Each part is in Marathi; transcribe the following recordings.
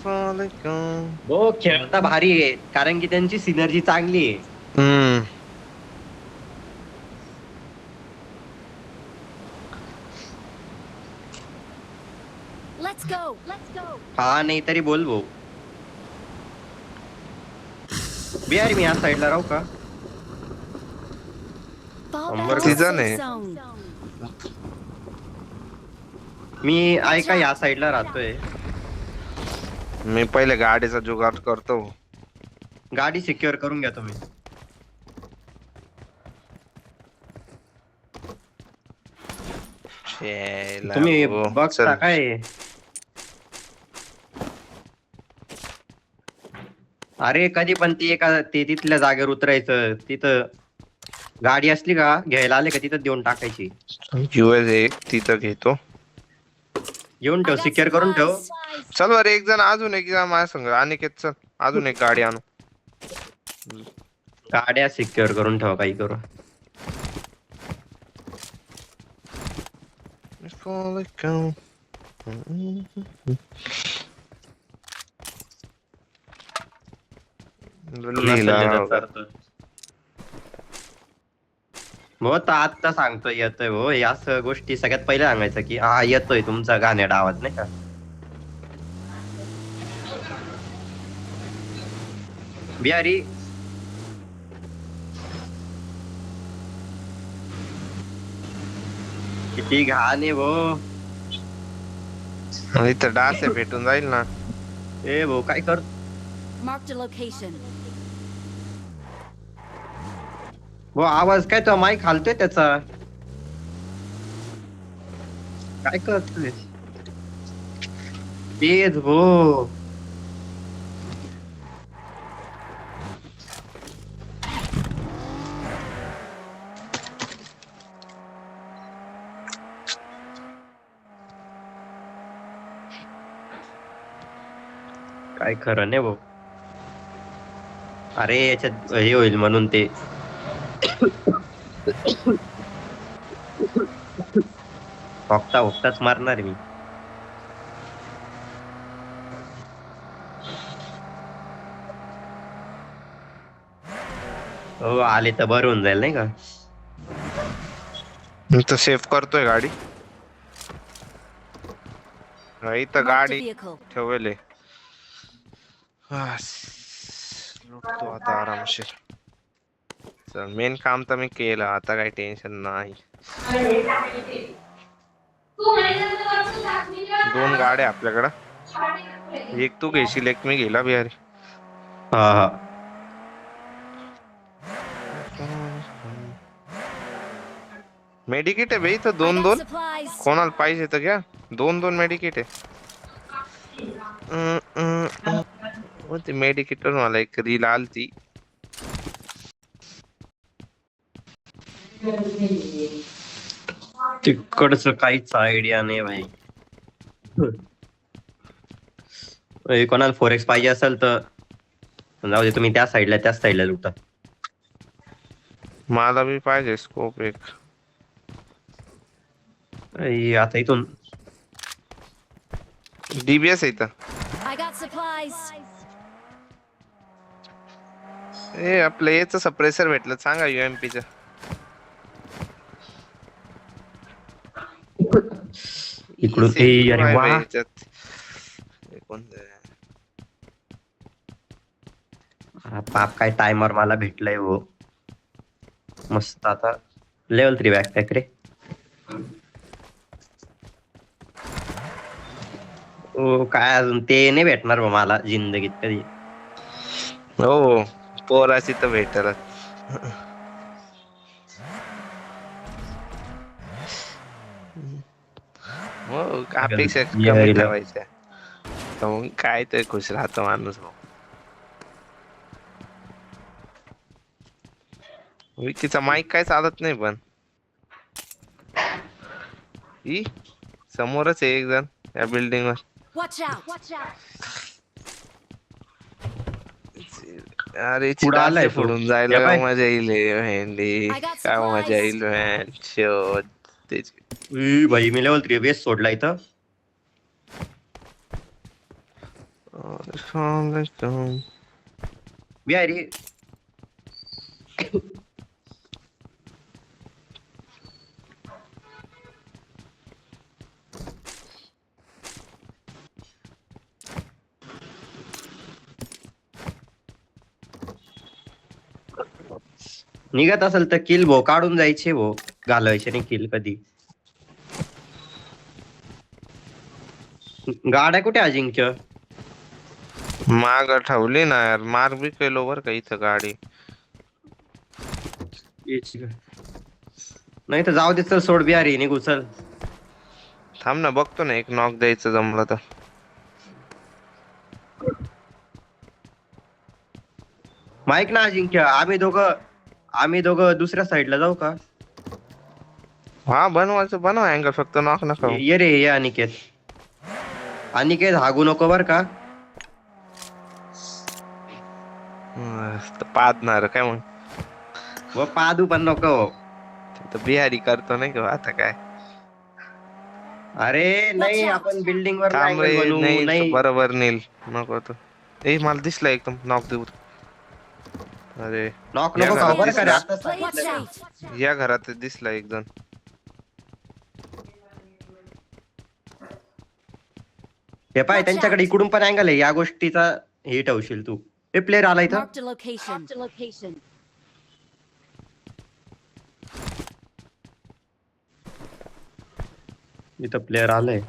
हो खेळता भारी आहे कारण की त्यांची सिनर्जी चांगली आहे. हम्म. Let's go. Let's go. हा नाही तरी बोल भाऊ. बिहारी मी या साईडला राहू का? Fall Number back to the Season safe आहे. zone. मी ऐका या साईडला राहतोय. मी पहिले गाडीचा जुगाड करतो. गाडी सिक्युअर करून घ्या तुम्ही. तुम्ही बघता काय? अरे कधी पण ते तिथल्या जागेवर उतरायचं. तिथं गाडी असली का घ्यायला आले का तिथं देऊन टाकायची. यूएस एक तिथं घेतो. घेऊन I ठेव got सिक्युअर करून ठेव. supplies. चल बर एक जण अजून एक जण माझ्या संग अनिकेत चल अजून एक गाडी आणू. गाड्या सिक्युअर करून ठेव काही करू. हो तर आता सांगतोय येतोय हो याच गोष्टी सगळ्यात पहिले सांगायचं की हा येतोय तुमचा गाण्या आवाज नाही का. बिहारी किती घाण आहे भो. इथं डास आहे भेटून जाईल ना. ए भाऊ काय कर. Marked a location. हो आवाज काय तो माईक हालतोय त्याचा. काय करतोय तेच भो. काय खरं नाही भाऊ. अरे याच्यात हे होईल म्हणून ते होकताच मारणार मी. हो आले तर बरं होऊन जाईल नाही का. मी तर सेफ करतोय गाडी. इथं Marked a गाडी vehicle. ठेवले. लुटतो आता आरामशीर. चल मेन काम तर मी केलं आता काही टेन्शन नाही. 2 गाड्या आपल्याकडं. एक तू घेशील एक मी गेला बिहारी. हा हा मेडिकिट आहे भाई तर I 2 got 2 supplies. कोणाला पाहिजे तर घ्या. 2 2 मेडिकिट आहे. ते मेडिकिट मला एक रील आलती. तिकडचं काहीच आयडिया नाही भाई. कोणाला फोरेक्स पाहिजे असेल तर जाऊ दे तुम्ही त्याच साईडला लुटा. मला बी पाहिजे स्कोप एक. आता इथून डीबीएस आहे इथं. I got supplies. ए आपलं याचं सप्रेसर भेटलं सांगा UMP चं. इकडून अरे वा. पाप काय टायमर मला भेटलाय हो. मस्त आता लेवल 3 बॅकपॅक रे. ओ काय अजून ते नाही भेटणार बा मला जिंदगीत कधी. हो पोराची तर भेटल. हो अपेक्षा कमी ठेवायच्या. तर मग काय ते खुश राहतो माणूस. विकीचा माईक काय चालत नाही पण. ही समोरच आहे एक जण या बिल्डिंग वर. Watch out. Watch out. अरे पुढं आलाय तो. फोडून जायला या का पाय. मजा येईल भेंडी. I got काय supplies. मजा येईल शोध भाई मी लेवल 3 बेस सोडला इथं. बिहारी निघत असेल तर किल भो काढून जायचे भो, घालवायचे नाही किल कधी. गाड्या कुठे अजिंक्य? माग ठेवली ना यार, मार बी केलो बर का इथं गाडी. नाही तर जाऊ दे, चल सोड बिहारी निघू चल. थांब ना, बघतो ना एक नॉक द्यायचं जमलं तर. माईक ना अजिंक्य, आम्ही दोघं दुसऱ्या साईडला जाऊ का? हा बनवायचं, बनव अँगल, फक्त नॉक नका होऊ. ये रे ये अनिकेत. अनिकेत हागू नको बर का. पादणार काय मग, व पादू पण नको. तर बिहारी करतो नाही का आता काय. अरे नाही, आपण बिल्डिंग वर थांब अँगल रे, बनवू नाही नाही. बरोबर नील नको तो. ए मला दिसला एकदम नॉक देऊ. अरे नॉक या नको खाऊ घरात बरं का रे, दिसला. आता Watch सांगितलं. out! या घरात दिसला एक जण. हे पाय त्यांच्याकडे इकडून पण अँगल आहे, या गोष्टीचा हे ठेवशील तू. हे प्लेअर आला इथं. Marked a location. Marked a location. इथं प्लेअर आलंय.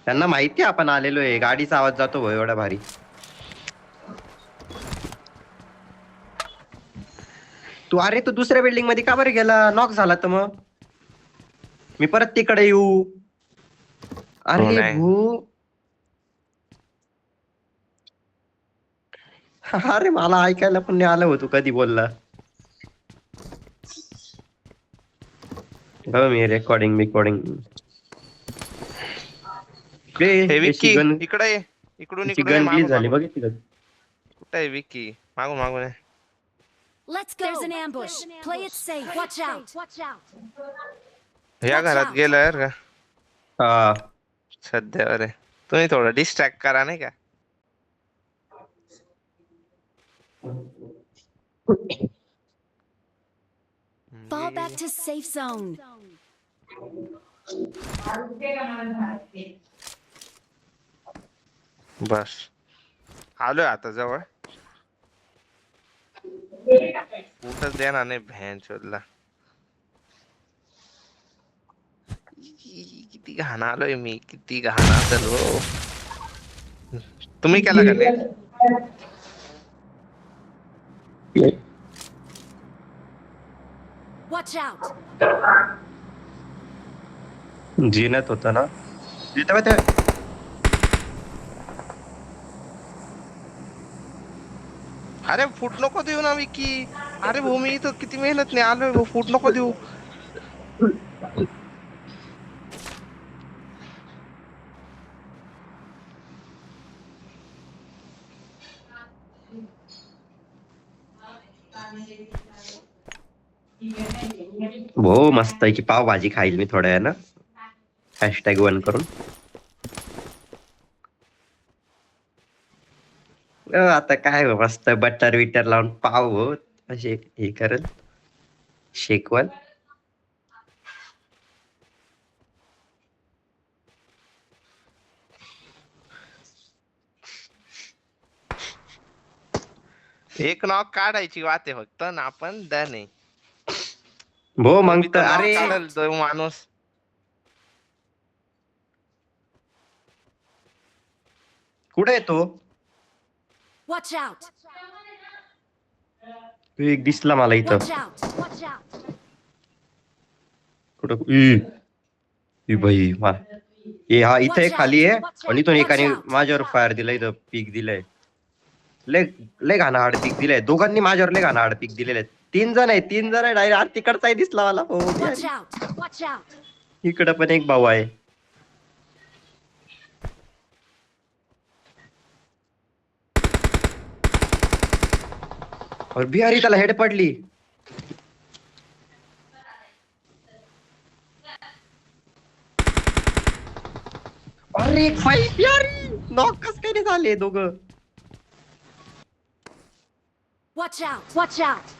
त्यांना माहिती आपण आलेलो आहे, गाडीचा आवाज जातो भाऊ एवढा भारी. तू दुसऱ्या बिल्डिंग मध्ये का बरं गेला? नॉक झाला तर मग मी परत तिकडे येऊ? अरे नाही. भू, अरे मला ऐकायला पण नाही आलं होतं कधी बोलला. हो मी रेकॉर्डिंग हे विक्की इकडे ये. इकडून इकडे गन मागून झाली मागून. बघितली का? कुठे आहे विक्की? मागून मागून आहे. Let's go. There's an ambush. Play it safe. Watch out. Watch out. या Watch घरात out. गेलं यार का हा सध्यावर आहे. तुम्ही थोडं डिस्ट्रॅक्ट करा नाही का. Fall back to safe zone. बस आलोय आता जवळ. कुठंच देणार नाही भॅन शोधला. किती घाण आलोय मी, किती घाण असेल हो. तुम्ही केला का नाही? Watch out. जिनत होता ना जिथं बघ ते. अरे फूट नको देऊ ना विकी. अरे भाऊ मी इथं किती मेहनत नाही आलोय भाऊ, फूट नको देऊ. हो मस्त आहे की, पावभाजी खाईल मी थोड्या वेळानं. #1 करून. आता काय हो, मस्त बटर विटर लावून पाव हो असे हे करल शेकवल. एक नॉक काढायची वाट आहे फक्त ना, आपण डन आहे. भो मग मी तर तर knock अरे काढेल तो माणूस. कुठे येतो? Watch out. तू एक दिसला मला इथं. Watch out. Watch out. कुठं ई भाई ए हा इथं एक खाली आहे आणि इथून एकाने माझ्यावर फायर दिलाय, इथं पीक दिलंय. लय घाणाहाड पीक दिलंय. दोघांनी माझ्यावर लय घाणाहाड पीक दिलेले. 3 जण आहे डायरेक्ट. तिकडचाही दिसला मला. हो Watch out. Watch out. इकडं पण एक भाऊ आहे. और बिहारी त्याला हेड पडली. अरे भाई यार नॉक कस काय नाही झाले दोघं. Watch out! Watch out!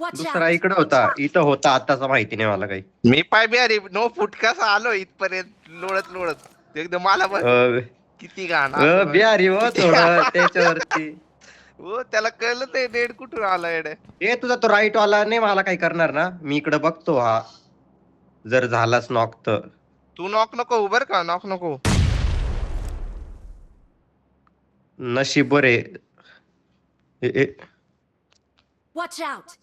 Watch दुसरा out! इकडे होता, इथं होता आताच माहिती नाही मला काही. मी पाय बिहारी नो फुट कसा आलो इथपर्यंत लोळत लोळत एकदम मला बघ अ, किती घाण असं बघ. बिहारी हो किती थोडं त्याच्यावरती. हो त्याला कळलं नाही डेड कुठून आला येडे. ए तुझा तो राईट वाला नाही मला काही करणार ना, मी इकडे बघतो हा जर झालाच नॉक तर. तू नॉक नको उभर का नॉक नको. नशीब बरे. Watch out!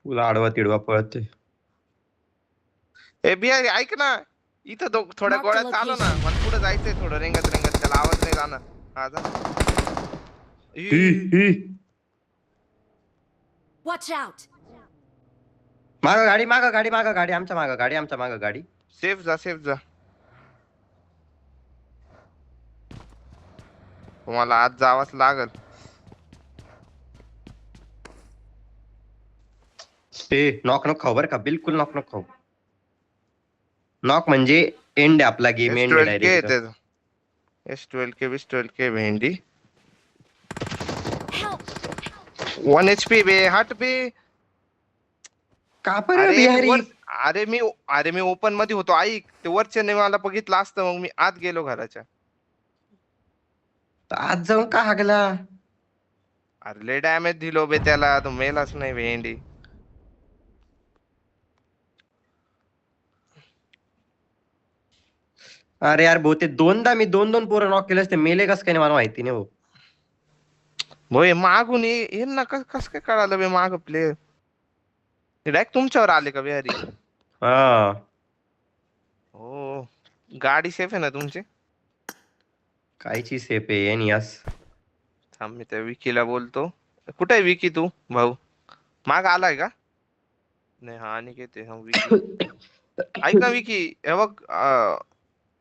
तुला आडवा तिडवा पळते. ए बिहारी ऐक ना इथं थोड्या Mark the गोळ्या चालू ना location. मला पुढे जायचंय थोडं रेंगत रेंगत त्याला आवाज नाही जाणार. हा जा. Watch out! माग गाडी माग गाडी माग गाडी आमच्या माग गाडी आमच्या माग गाडी. सेफ जा सेफ जा. तुम्हाला आज जावंच लागल. ए नॉक नको खाऊ बरं का, बिलकुल नॉक नको खाऊ. नॉक म्हणजे एंड आहे आपला गेम, एंड S12K डायरेक्ट. त्याचं. S12K S12K भेंडी Help! 1 HP बे हट बे. का बरं अरे बिहारी? अरे मी ओपन मध्ये होतो ऐक ते वरच्या ने मला बघितलं असतं मग मी आत गेलो घराच्या. आज जाऊन का हागला? अरे लय डॅमेज दिलो बे त्याला तो मेलाच नाही भेंडी. अरे यार बहुते दोनदा मी दोन दोन पोरं नॉक केले असते, मेले कस काय नाही मला माहिती नाही हो. भोय मागून यांना कस काय कळालं बे माग प्लेयर डायरेक्ट तुमच्यावर आले का बिहारी. हा हो गाडी सेफ आहे ना तुमची. कायची सेप आहे यास. थांब मी त्या विकीला बोलतो. कुठे आहे विकी तू भाऊ माग आलाय का. नाही हा आणि घेते हा विकी. ऐक ना विकी हे बघ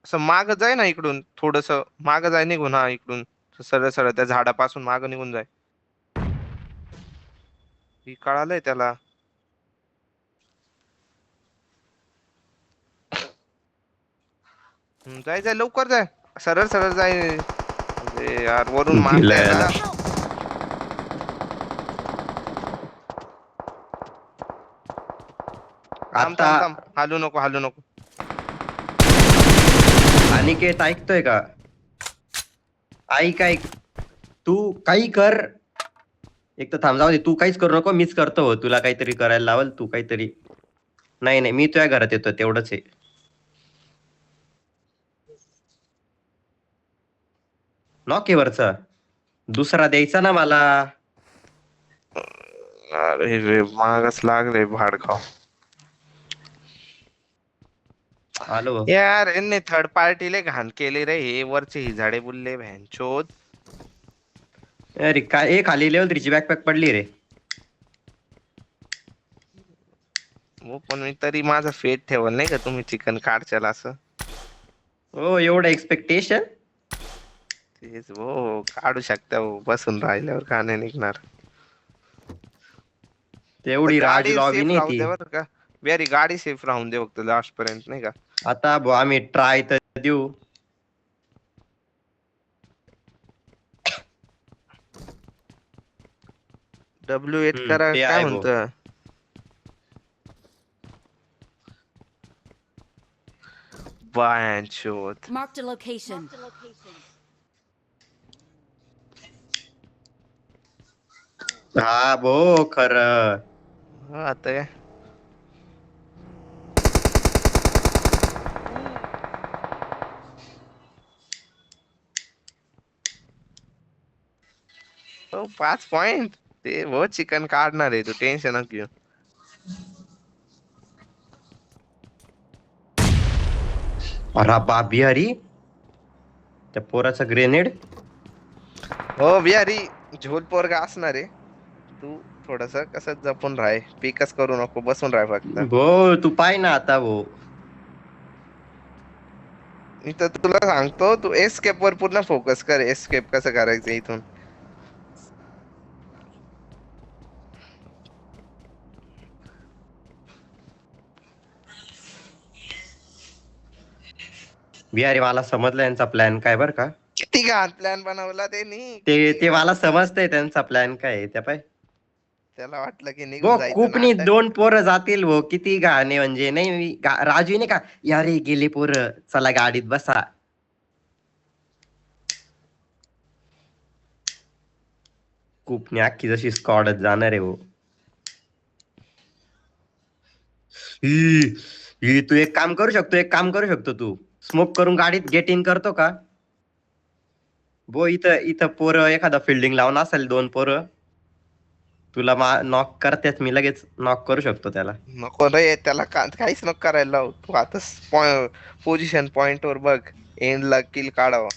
असं माग जाय ना इकडून थोडस माग जाय निघून हा इकडून सरळ सरळ त्या झाडापासून माग निघून जाय. ही कळालंय त्याला. जाय जाय लवकर जाय सरळ सरळ जाय. अरे यार वरून मारताय ना. Help! थांब आता थांब थांब हालू नको हालू नको. अनिकेत ऐकतोय का? ऐक ऐक, तू काही कर. एक तर थांब जाऊ दे, तू काहीच करू नको, मीच करतो हो. तुला काहीतरी करायला लावल तू काहीतरी. नाही नाही मी तुझ्या घरात येतो तेवढंच आहे. नॉक आहे वरचा, दुसरा द्यायचा ना मला. अरे रे मागच लागले भाडखाव. आलो. यार यांनी थर्ड पार्टीले घाण केले रे हे वरचे ही झाडे बुलले भॅनचोद. अरे काय ए खाली लेवल 3 ची बॅकपॅक पडली रे. हो पण मी तरी माझा फेट ठेवल नाही का तुम्ही चिकन काढच्याल असं. हो एवढं एक्सपेक्टेशन. तेच हो काढू शकता हो बसून राहिल्यावर का नाही निघणार. तेवढी राज गाडी लॉबी सेफ नाही राहून ती. दे बरं का. वेरी गाडी सेफ राहून दे फक्त लास्ट पर्यंत नाही का. आता आम्ही ट्राय तर देऊ. W8 करा ते काय आहे म्हणत. बायांचोद. Marked a location. हा भो खरं. हा आता काय. हो 5 पॉइंट ते वो चिकन काढणार आहे तू टेन्शन नको घेऊ. अरे बाप बिहारी, त्या पोराचा ग्रेनेड. हो बिहारी झोल पोरगा असणार आहे. तू थोडस कसं जपून राह पिकच करू नको बसून राह फक्त. भो तू पाय ना आता भो. मी तर तुला सांगतो तू एस्केप वर पूर्ण फोकस कर एस्केप कसं करायचं इथून. बिहारी मला समजलं यांचा प्लॅन काय बर का. किती घाण प्लॅन बनवला त्यांनी, ते किती ते घाण. मला समजतंय त्यांचा प्लॅन काय आहे त्या पाय. त्याला वाटलं की निघून भो जायचं ना खूपनी आता. 2 पोरं जातील भो, किती घाणे म्हणजे नाही राजू नाही का, यारे गेले पोरं चला गाडीत बसा. खूपनी अख्खी जशी स्कॉडच जाणार आहे भो. ही ही तू एक काम करू शकतो, एक काम करू शकतो तू स्मोक करून गाडीत गेट इन करतो का. भो इथं इथं पोरं एखादा फिल्डिंग लावून असेल 2 पोरं, तुला नॉक करतेच मी लगेच नॉक करू शकतो त्याला. नको रे त्याला काहीच नको करायला लावू. तू आता पोझिशन पॉइंट वर बघ, एंडला किल काढावा.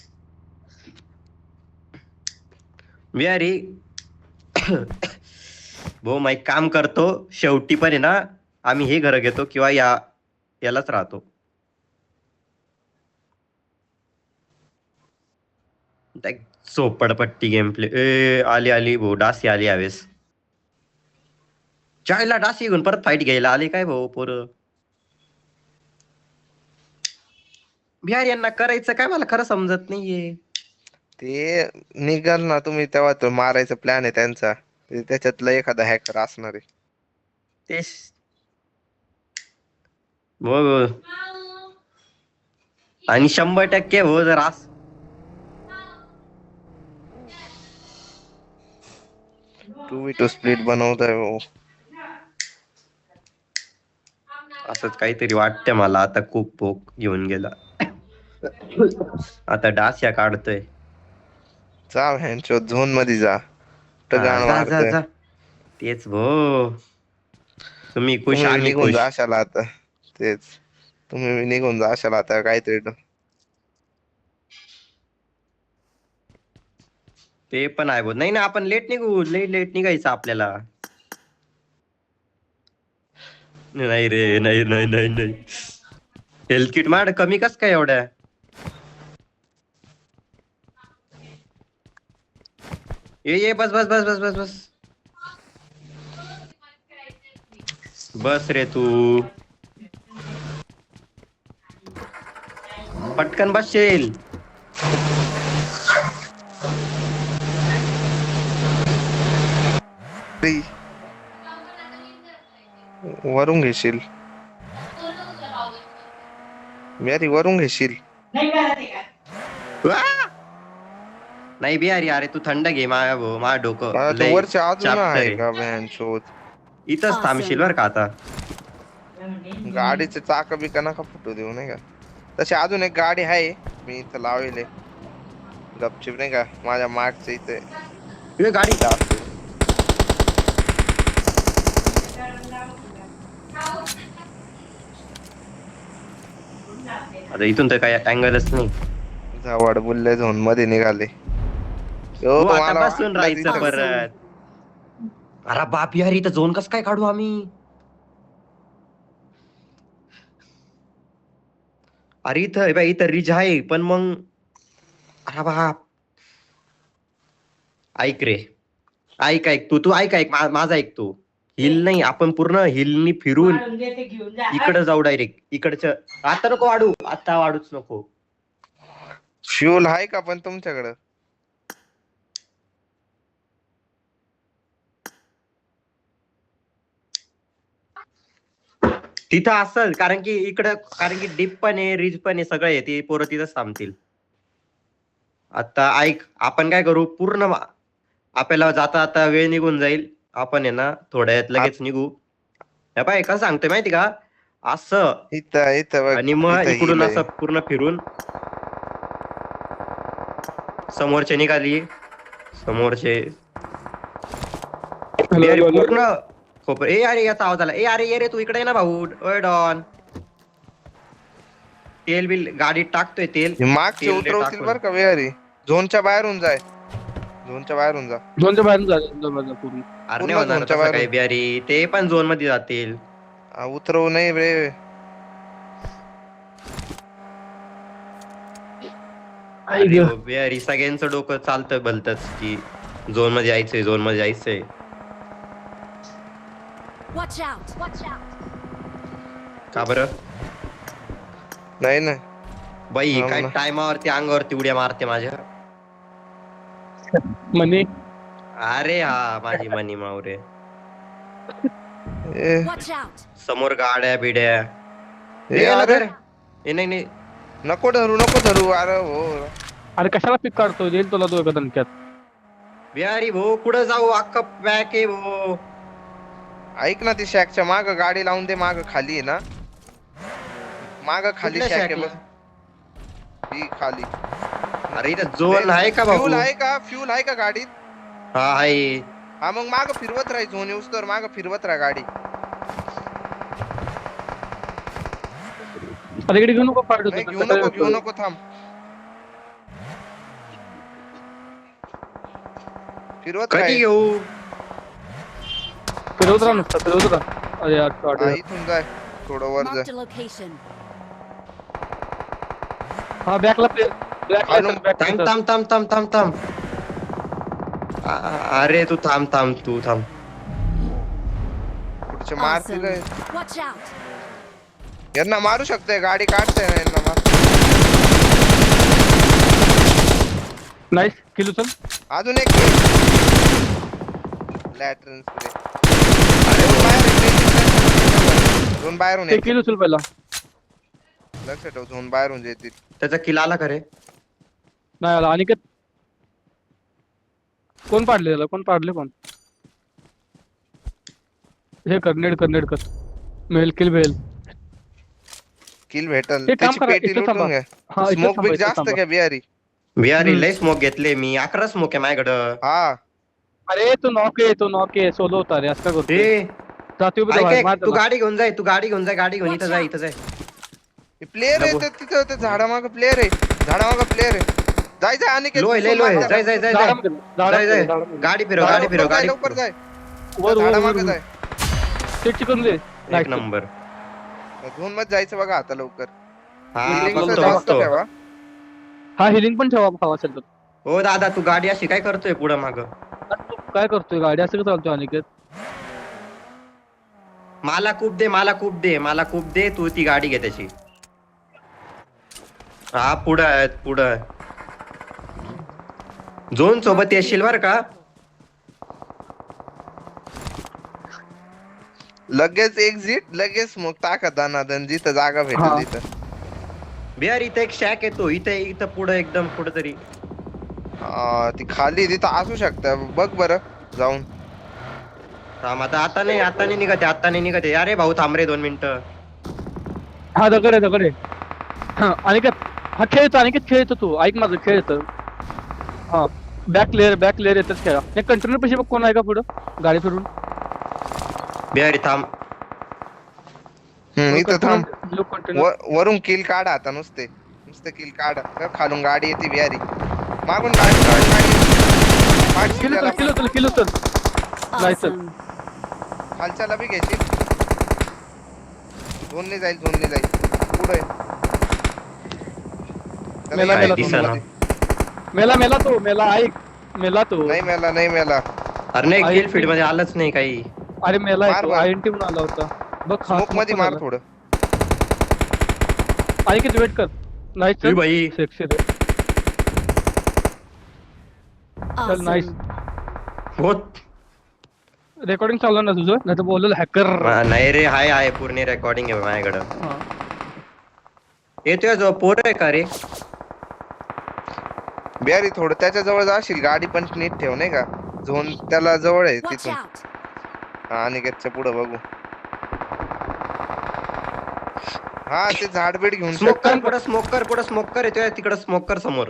बिहारी भाऊ मग एक काम करतो, शेवटी पण आहे ना आम्ही हे घर घेतो किंवा यालाच राहतो. चोपडपट्टी गेम प्ले आली आली भाऊ, डासी आली यावेळेस. चायला डासी घेऊन परत फाईट घ्यायला आले काय भाऊ पोरं. बिहार यांना करायचं काय मला खरं समजत नाहीये. ते निघाल ना तुम्ही तेव्हा, तो मारायचा प्लॅन आहे त्यांचा. त्याच्यातला एखादा हॅकर असणार आहे. तेच हो. आणि 100% हो जर 2v2 स्प्लिट बनवताय भाऊ. असंच काहीतरी वाटतंय मला. आता खूप भोक घेऊन गेला. आता डास्या काढतोय. जा ह्यांच्या झोन मध्ये जा. गाण जा जा मारतोय. जा तेच भो. तुम्ही खुश तुम्ही आम्ही निघून खुश. जाशाल आता. तेच तुम्ही निघून जाशाल आता काहीतरी. ते पण आहे भो. नाही ना आपण लेट निघू, लेट निघायचं आपल्याला. नाही रे नाही नाही नाही नाही. हेल्थ किट माड कमी कस काय एवढ्या. ये बस बस बस बस बस बस बस रे तू. पटकन बसशील. वरून घेशील बिहारी, वरून घेशील. नाही बिहारी अरे तू थंड घे माझ्या डोकं तो लय वरच्या अजून चापटर आहे आहे. का व्हॅन शोध. इथंच थांबशील बर का आता. गाडीचे चाक बिका नका फुटू देऊ नाही का. तशी अजून एक गाडी आहे मी इथं लावले गपचिप नाही का, माझ्या मागच्या इथे. ये गाडी. आता इथून तर काही अँगलच नाही. झावड बुल्ले झोन मध्ये निघाले. हो आता बसून राहायचं परत. अरे बाप यार इथं झोन कस काय काढू आम्ही. अरे इथं रिज आहे पण मग. अरे बाप. ऐक रे ऐक तू ऐक माझा ऐक तू. हिल नाही आपण पूर्ण हिलनी फिरून इकडे जाऊ डायरेक्ट इकडचं. आता नको वाढू, आता वाढूच नको. फ्युल आहे का पण तुमच्याकडं. तिथं असल कारण की इकडं, कारण की डिप पण आहे रिज पण आहे सगळं आहे. ते पोरं तिथंच थांबतील. आता ऐक आपण काय करू, पूर्ण आपल्याला जाता आता वेळ निघून जाईल. आपण आहे ना थोड्यात लगेच निघू. हे पाय कसं सांगतोय माहिती का, असं इथं इथं बघ. आणि मग इथं इकडून हिल आहे. असं पूर्ण फिरून समोरचे निघाली. समोरचे पूर्ण खोप. ए अरे याचा आवाज आला. ए अरे ये रे तू इकडे ना भाऊ. ओय डॉन. तेल बिल गाडीत टाकतोय तेल. मागचे तेल उतरवतील टाकून. बर का बिहारी. झोनच्या बाहेरून जाय. झोनच्या बाहेरून जा. दोनच्या बाहेर झालं पूर्ण. अरे पूर्ण नाही होणार झोनच्या तसं बाहेरून. काही बिहारी. ते पण झोन मध्ये जातील. उतरवू नाही रे. अरे हो बिहारी सगळ्यांचं डोकं चालतं भलतच की झोन मध्ये जायचंय, झोन मध्ये जायचंय. Watch out! Watch out! का बरं. नाही नाही बाई हो काय ना. टायमावरती अंगावरती उड्या मारते माझ्या. म्हणे अरे हा माझी मनी मावरे. ए Watch out! समोर गाड्या बिड्या. ए, ए अरे नगर. ए नाही नाही. नको धरू अरे हो. अरे कशाला पिक काढतो येईल तुला तो एका दणक्यात. बिहारी भाऊ कुठं जाऊ अख्खा पॅक आहे भाऊ. ऐक ना ती शॅकच्या माग गाडी लावून दे माग खाली आहे ना माग खाली कुठल्या शॅक आहे shack बस ही खाली अरे इथं झोन आहे का भाऊ? फ्यूल आहे का गाडीत हा आहे. हा मग माग फिरवत राही झोन येऊस तर माग फिरवत राहा गाडी अरे इकडे घेऊ नको पार्ट नाही घेऊ नको थांब फिरवत कधी राही घेऊ? फिरवत राहा नुसतं फिरवत राहा. अरे यार short हा, आहे. इथून जाय थोडं वर Marked जा a location. हा बॅकला प्लेअर खालून थांब थांब थांब थांब थांब थांब. अरे तू थांब तू थांब. पुढचे मारतील Awesome. Watch out! यांना मारू शकते गाडी काढते ना यांना मार नाईस किल उचल. अजून एक लॅटरन स्प्रे झोन बाहेरून ते येतील. किल उचल पहिला. लक्ष ठेव झोन बाहेरून येतील त्याचा किल आला का रे? नाही आला अनिकेत. कोण पाडले त्याला कोण हे कर नेड कर मेल किल भेल. किल भेटल ते काम त्याची करा, पेटी इथं लुटून थांबा. घ्या हा इथं स्मोक थांबा, बिक इथं जास्त थांबा. घ्या बिहारी बिहारी लय स्मोक घेतले मी 11 स्मोक आहे माझ्याकडं. हा अरे तू नॉक आहे सोलो होता रे असं काय करतोय. ए जाती उभी ऐक, राहा, ऐक, मार तू त्याला. गाडी घेऊन जाय गाडी घेऊन इथं जाय प्लेयर आहे नको. ते तिथं ते झाडामाग प्लेयर आहे जाय आणि लो आहे जाय झाडामध्ये, जाय झाडामध्ये. गाडी फिरव गाडी फिरव गाडी लवकर फिरव. जाय वर झाडामागे जाय ते चिकन दे. एक नंबर. झोन मध्ये जायचं बघा आता लवकर हा Healing चं बघतो जास्त बघतो. ठेवा हा हिलिंग पण ठेवा हवा असेल तर. हो दादा तू गाडी अशी काय करतोय पुढं माग? अरे तू काय करतोय गाडी असं का चालतोय अनिकेत. मला कूप दे तू ती गाडी घे त्याची. हा पुढं झोन सोबत येशील बर का? लगेच एक्झिट लगेच मग टाका दानादन जिथं जागा हा. भेटेल तिथं बिहार इथं एक शॅक येतो इथं पुढं एकदम पुढं तरी. ती खाली तिथं असू शकतं बघ बरं जाऊन थांब आता नाही निघते अरे भाऊ थांब रे 2 मिनिटं. हा दगड आहे. हा अनिकेत हा खेळतो खेळतो तू ऐक माझं खेळतो. हा बॅक लेअर येतच खेळा. हे कंटेनर पैसे बघ कोण आहे का पुढं गाडी फिरून. बिहारी थांब. इथं थांब ब्लू कंटेनर. वरून किल काढा आता नुसते किल काढा तर खालून गाडी येते बिहारी मागून गाडी मागची त्याला किल उचल. जायचं. Awesome. खालच्याला बी घ्यायची झोनने जाईल पुढे मेला दिसेना. मेला तो नाही मेला अरे नाही किल फीड मध्ये आलंच नाही काही. अरे मेला मार, मार. आयएनटी म्हणून आला होता बघ. स्मोक मध्ये मार थोडं अनिकेत वेट कर. नाही ए भाई सेक्सी रे. चल नाईस. Awesome. बहुत रेकॉर्डिंग चालू ना तुझं नाही तर बोललो हॅकर. नाही रे हाय पूर्ण रेकॉर्डिंग आहे माझ्याकडं. येतोय जो पोर आहे का रे? बिहारी थोडं त्याच्या जवळ जाशील गाडी पण नीट ठेव नाही का झोन त्याला जवळ आहे Watch तिथून out! आणि गेटच्या पुढे बघू हा ते झाडबीड घेऊन स्मोक कर येतोय तिकडं स्मोक कर समोर.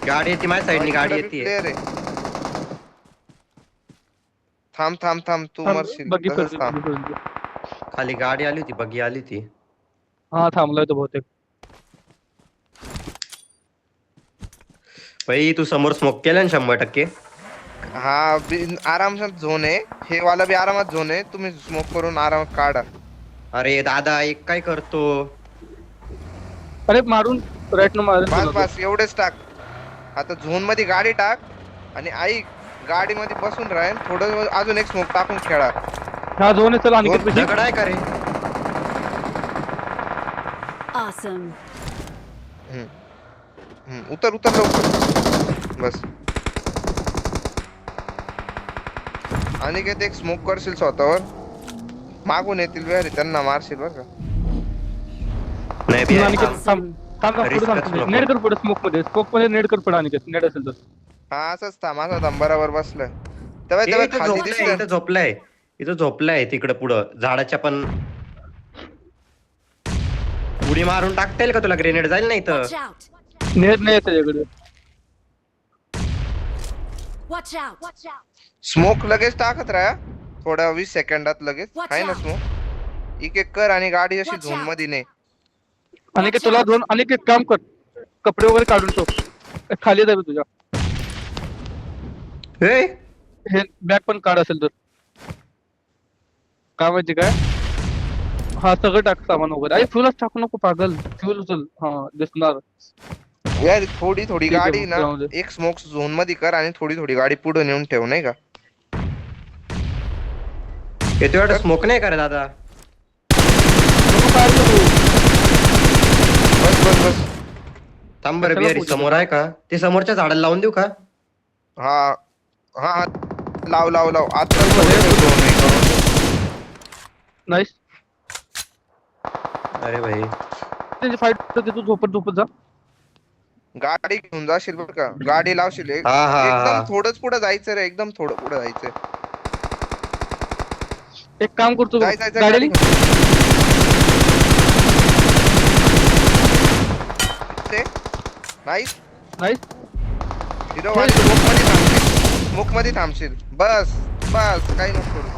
गाडी येते माझ्या साईडनी गाडी येते. प्लेयर आहे थांब तू मरशील बघी तसंच थांब खाली गाडी आली होती बगी आली होती. हा थांबलाय तो बहुतेक. भाई तू समोर स्मोक केलं ना 100%. हा आरामात झोन आहे हे वाला बी आरामात झोन आहे तुम्ही स्मोक करून आरामात काढा. अरे दादा एक काय करतो? अरे मारून राईट न मारून. बस एवढेच टाक आता झोन मध्ये गाडी टाक आणि ऐक गाडी मध्ये बसून राहील थोडं अजून एक स्मोक टाकून खेळा. हा झोन आहे. चला अनिकेत पैसे. दगड आहे का रे? Awesome. उतर उतर लवकर बस. आणि काय ते एक स्मोक करशील स्वतःवर, मागून येतील बिहारी, त्यांना मारशील बर का. नाही बिहारी अनिकेत थांब. थांब थांब थांब, पुढे रिस्कच थांब. नको. नेट कर पुढे, स्मोक मध्ये नेट कर पुढे अनिकेत, नेट असेल तर. हा असंच थांब, असं थांब, बरोबर बसलाय तेव्हा ए, तेव्हा इथं खाली झोपलाय दिसतंय. इथं झोपलाय इथं झोपलाय तिकडं पुढं झाडाच्या पण. उडी मारून टाकता येईल का तुला? ग्रेनेड जाईल नाही तर. Watch out. नेट नाही येत त्याच्याकडे. Watch out. स्मोक लगेच टाकत राहा, थोड्या 20 सेकंदात लगेच. Watch आहे ना out. स्मोक, एक एक कर आणि गाडी अशी Watch झोन out. मध्ये नाही. अनिकेत तुला दोन, अनिकेत काम कर, कपडे वगैरे काढून ठेव, खाली जावे तुझ्या. हे हे बॅग पण काढ असेल तर. काय माहिती काय, हा सगळं टाक सामान वगैरे. अरे फ्युलच टाकू नको पागल, फ्युल उचल. हा दिसणार. यार थोडी थोडी ठीक आहे, गाडी ना, जाऊ दे. एक स्मोक झोन मध्ये कर आणि थोडी थोडी गाडी पुढे नेऊन ठेव, नाही का. येतो वाटत स्मोक नाही करे दादा. नको fire करू. बस बस बस. थांब बरं कशाला बिहारी, बोलतो समोर आहे का? ते समोरच्या झाडाला लावून देऊ का? हा हा हा, लाव लाव लाव आता. झोन हे करून. नाईस. अरे भाई त्यांची फाईट होते, तू झोपत जा. गाडी घेऊन जाशील बरं का, गाडी लावशील हा, हा, एकदम हा. थोडंच पुढे जायचं रे, एकदम थोडं पुढे जायचं. एक काम करतो, जायचं गाडी नाईस. नाईस. स्मोक मध्ये थांबशील, स्मोक मध्ये थांबशील, बस बस, काही नको करू.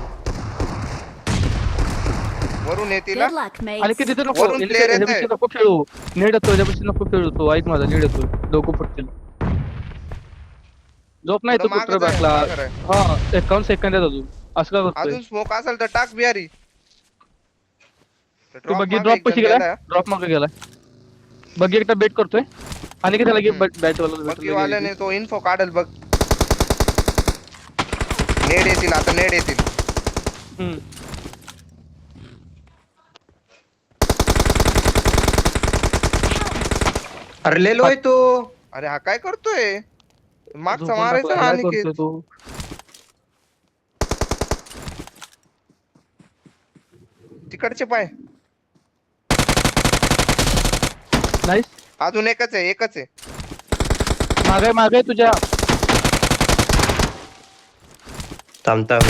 वरून येतील Good luck, आणि mates. किती नको वरून player येतंय. ह्याच्यापेक्षा नको खेळू. नेट येतो ह्याच्यापेक्षा नको खेळू. तो ऐक माझा, नेट येतो, डोकं फुटतील. झोप नाही तू पुढं कुठं मागं बॅकला. जाय, मागं राय. हा 51 सेकंद आहेत अजून. असं काय करतोय अजून स्मोक असेल तर टाक बिहारी. तू? बघी ड्रॉप कशी गेलाय, ड्रॉप मागे गेलाय. बघी एकदा बेट करतोय आणि त्याला घे बॅट बग्गी वाला. वाल्याने तो इन्फो काढल बघ. नेड येतील आता, नेड येतील. अरे लेलोय तो. अरे हा काय करतोय, मागचा मारायचा ना अनिकेत. तिकडचे पाय. नाईस. अजून एकच आहे, एकच आहे. मागे तुझ्या. थांब थांब.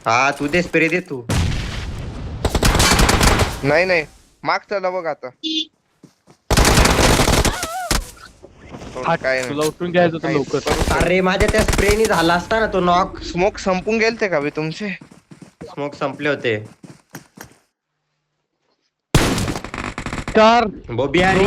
हा तू दे स्प्रे दे तू. नाही नाही, मागचा बघ आता. काय तुला उठून घ्यायचं होतं लवकर. अरे माझ्या त्या स्प्रेनी झाला असता ना तो नॉक. स्मोक संपून गेलते का बे तुमचे? स्मोक संपले होते. 4 बिहारी